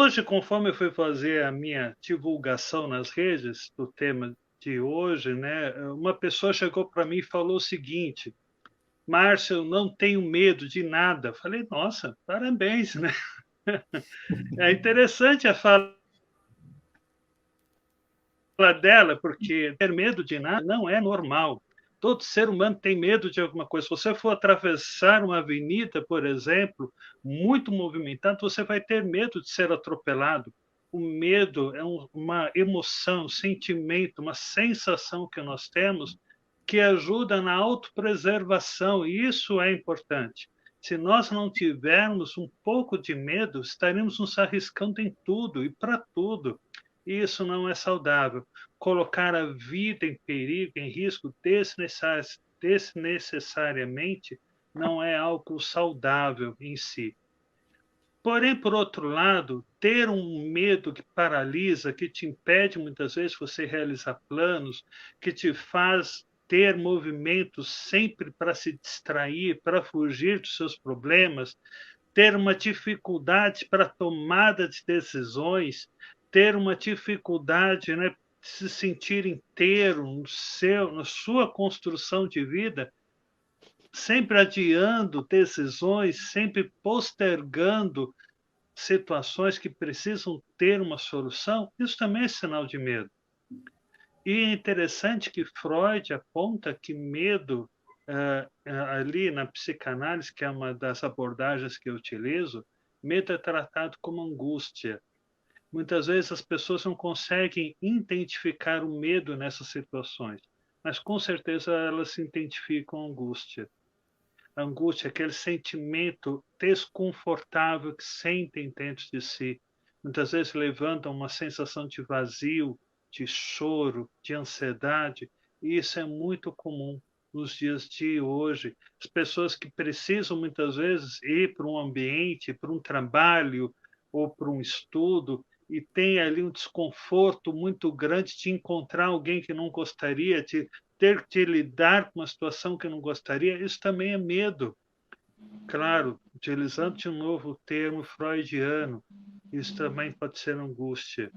Hoje, conforme eu fui fazer a minha divulgação nas redes do tema de hoje, né, uma pessoa chegou para mim e falou o seguinte: Márcio, eu não tenho medo de nada. Falei, nossa, parabéns, né? É interessante a fala dela, porque ter medo de nada não é normal. Todo ser humano tem medo de alguma coisa. Se você for atravessar uma avenida, por exemplo, muito movimentada, você vai ter medo de ser atropelado. O medo é uma emoção, um sentimento, uma sensação que nós temos que ajuda na autopreservação, e isso é importante. Se nós não tivermos um pouco de medo, estaremos nos arriscando em tudo e para tudo. E isso não é saudável. Colocar a vida em perigo, em risco desnecessariamente, não é algo saudável em si. Porém, por outro lado, ter um medo que paralisa, que te impede muitas vezes você realizar planos, que te faz ter movimentos sempre para se distrair, para fugir dos seus problemas, ter uma dificuldade para tomada de decisões, ter uma dificuldade, né, de se sentir inteiro na sua construção de vida, sempre adiando decisões, sempre postergando situações que precisam ter uma solução, isso também é sinal de medo. E é interessante que Freud aponta que medo, ali na psicanálise, que é uma das abordagens que eu utilizo, medo é tratado como angústia. Muitas vezes as pessoas não conseguem identificar o medo nessas situações, mas com certeza elas se identificam a angústia. A angústia é aquele sentimento desconfortável que sentem dentro de si. Muitas vezes levantam uma sensação de vazio, de choro, de ansiedade, e isso é muito comum nos dias de hoje. As pessoas que precisam muitas vezes ir para um ambiente, para um trabalho ou para um estudo, e tem ali um desconforto muito grande de encontrar alguém que não gostaria, de ter que lidar com uma situação que não gostaria, isso também é medo. Claro, utilizando de novo o termo freudiano, isso também pode ser angústia.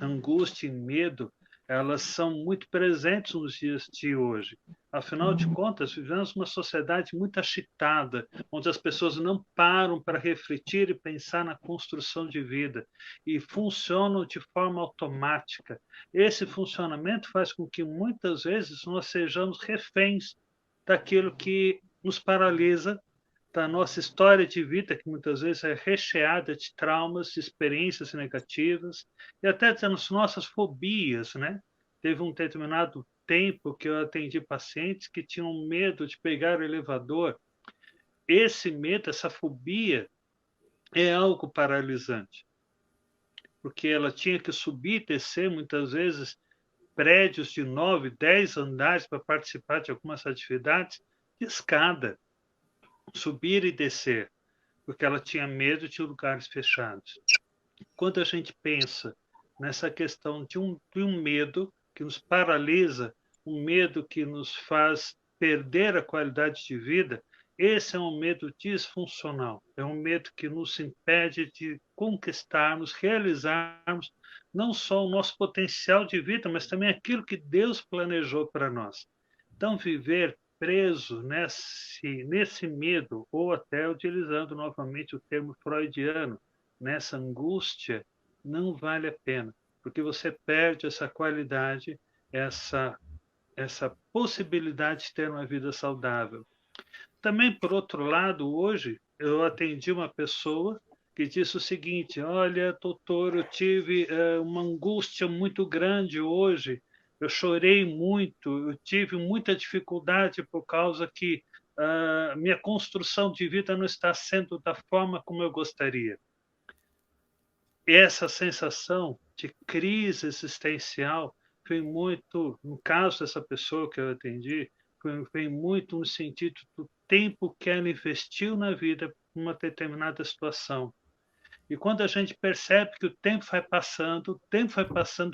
Angústia e medo, elas são muito presentes nos dias de hoje. Afinal de contas, vivemos uma sociedade muito agitada, onde as pessoas não param para refletir e pensar na construção de vida e funcionam de forma automática. Esse funcionamento faz com que muitas vezes nós sejamos reféns daquilo que nos paralisa, da nossa história de vida, que muitas vezes é recheada de traumas, de experiências negativas e até das nossas fobias, né? Teve um determinado tempo que eu atendi pacientes que tinham medo de pegar o elevador. Esse medo, essa fobia, é algo paralisante, porque ela tinha que subir e descer muitas vezes prédios de 9, 10 andares para participar de algumas atividades de escada, subir e descer, porque ela tinha medo de lugares fechados. Quando a gente pensa nessa questão de um medo que nos paralisa, um medo que nos faz perder a qualidade de vida, esse é um medo disfuncional, é um medo que nos impede de conquistarmos, realizarmos não só o nosso potencial de vida, mas também aquilo que Deus planejou para nós. Então, viver preso nesse medo, ou até utilizando novamente o termo freudiano, nessa angústia, não vale a pena, porque você perde essa qualidade, essa, essa possibilidade de ter uma vida saudável. Também, por outro lado, hoje eu atendi uma pessoa que disse o seguinte: olha, doutor, eu tive uma angústia muito grande hoje, eu chorei muito, eu tive muita dificuldade por causa que minha construção de vida não está sendo da forma como eu gostaria. Essa sensação de crise existencial foi muito, no caso dessa pessoa que eu atendi, foi muito no sentido do tempo que ela investiu na vida em uma determinada situação. E quando a gente percebe que o tempo vai passando,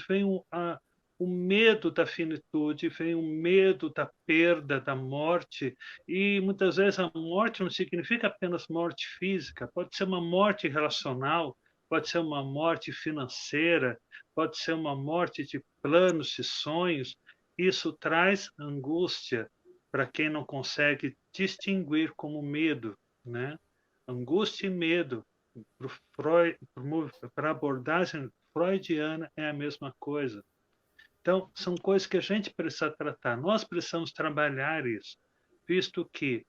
vem o medo da finitude, vem o medo da perda, da morte, e muitas vezes a morte não significa apenas morte física, pode ser uma morte relacional, pode ser uma morte financeira, pode ser uma morte de planos e sonhos. Isso traz angústia para quem não consegue distinguir como medo, né? Angústia e medo, para a abordagem freudiana, é a mesma coisa. Então, são coisas que a gente precisa tratar. Nós precisamos trabalhar isso, visto que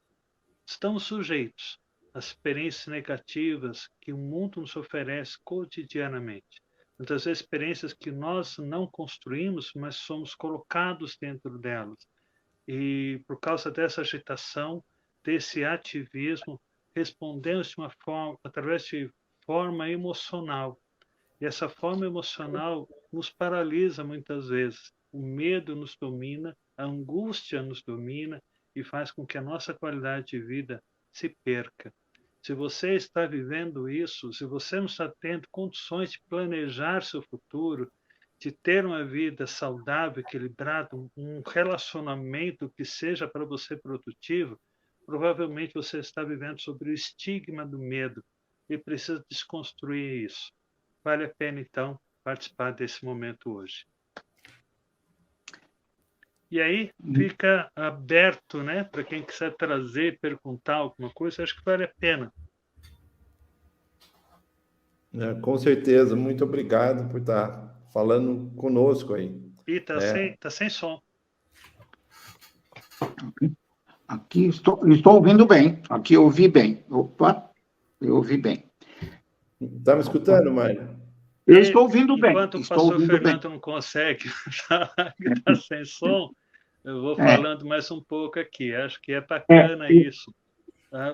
estamos sujeitos às experiências negativas que o mundo nos oferece cotidianamente. Muitas vezes experiências que nós não construímos, mas somos colocados dentro delas. E por causa dessa agitação, desse ativismo, respondemos de uma forma, através de forma emocional. E essa forma emocional nos paralisa muitas vezes. O medo nos domina, a angústia nos domina e faz com que a nossa qualidade de vida se perca. Se você está vivendo isso, se você não está tendo condições de planejar seu futuro, de ter uma vida saudável, equilibrada, um relacionamento que seja para você produtivo, provavelmente você está vivendo sobre o estigma do medo e precisa desconstruir isso. Vale a pena, então, participar desse momento hoje. E aí fica aberto, né, para quem quiser trazer, perguntar alguma coisa, acho que vale a pena. Com certeza, muito obrigado por estar falando conosco aí. E tá sem som. Aqui estou ouvindo bem. Aqui eu ouvi bem. Opa, eu ouvi bem. Está me escutando, Mário? Eu estou ouvindo bem. Enquanto o pastor Fernando não consegue, está sem som, eu vou falando mais um pouco aqui. Acho que é bacana isso.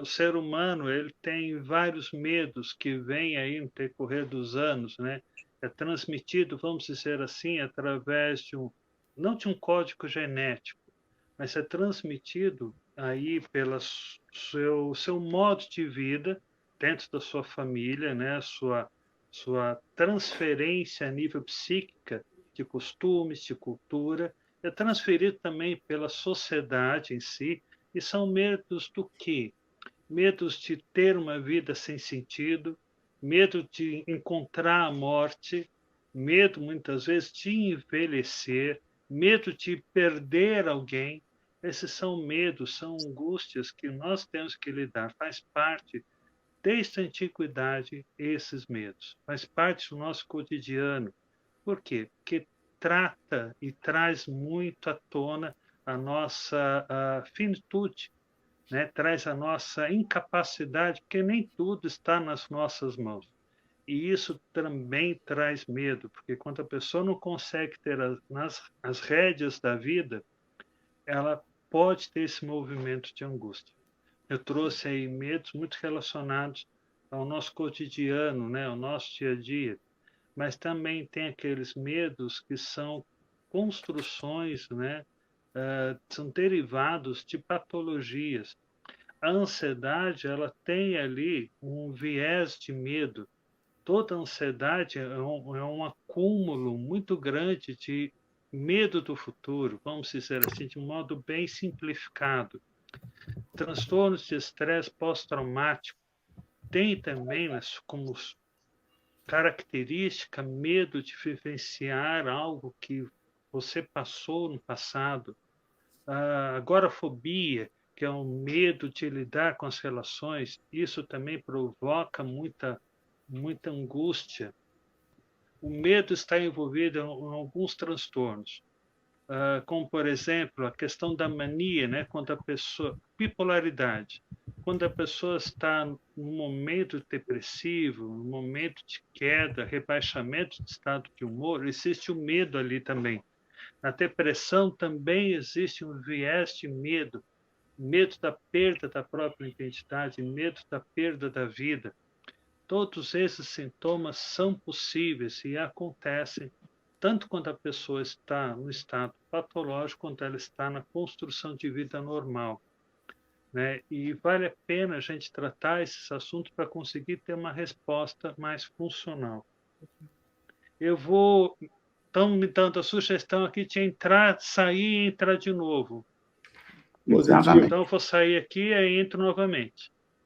O ser humano ele tem vários medos que vêm aí no decorrer dos anos, né? É transmitido, vamos dizer assim, através de não de um código genético, mas é transmitido aí pelo seu modo de vida dentro da sua família, né? Sua transferência a nível psíquica de costumes, de cultura, é transferido também pela sociedade em si, e são medos do quê? Medos de ter uma vida sem sentido, medo de encontrar a morte, medo muitas vezes de envelhecer, medo de perder alguém. Esses são medos, são angústias que nós temos que lidar. Faz parte, desde a antiguidade, esses medos. Faz parte do nosso cotidiano. Por quê? Porque trata e traz muito à tona a nossa finitude, né? Traz a nossa incapacidade, porque nem tudo está nas nossas mãos. E isso também traz medo, porque quando a pessoa não consegue ter as rédeas da vida, ela pode ter esse movimento de angústia. Eu trouxe aí medos muito relacionados ao nosso cotidiano, né? Ao nosso dia a dia, mas também tem aqueles medos que são construções, né? São derivados de patologias. A ansiedade ela tem ali um viés de medo. Toda ansiedade é um acúmulo muito grande de medo do futuro, vamos dizer assim, de um modo bem simplificado. Transtornos de estresse pós-traumático tem também como característica medo de vivenciar algo que você passou no passado. A agorafobia, que é um medo de lidar com as relações, isso também provoca muita angústia. O medo está envolvido em alguns transtornos, como, por exemplo, a questão da mania, né? Quando a pessoa... Bipolaridade. Quando a pessoa está num momento depressivo, num momento de queda, rebaixamento de estado de humor, existe o medo ali também. Na depressão também existe um viés de medo, medo da perda da própria identidade, medo da perda da vida. Todos esses sintomas são possíveis e acontecem tanto quando a pessoa está no estado patológico, quanto ela está na construção de vida normal, né? E vale a pena a gente tratar esses assuntos para conseguir ter uma resposta mais funcional. Eu vou estão me dando a sugestão aqui de entrar, sair e entrar de novo. Positivo. Então eu vou sair aqui e entro novamente.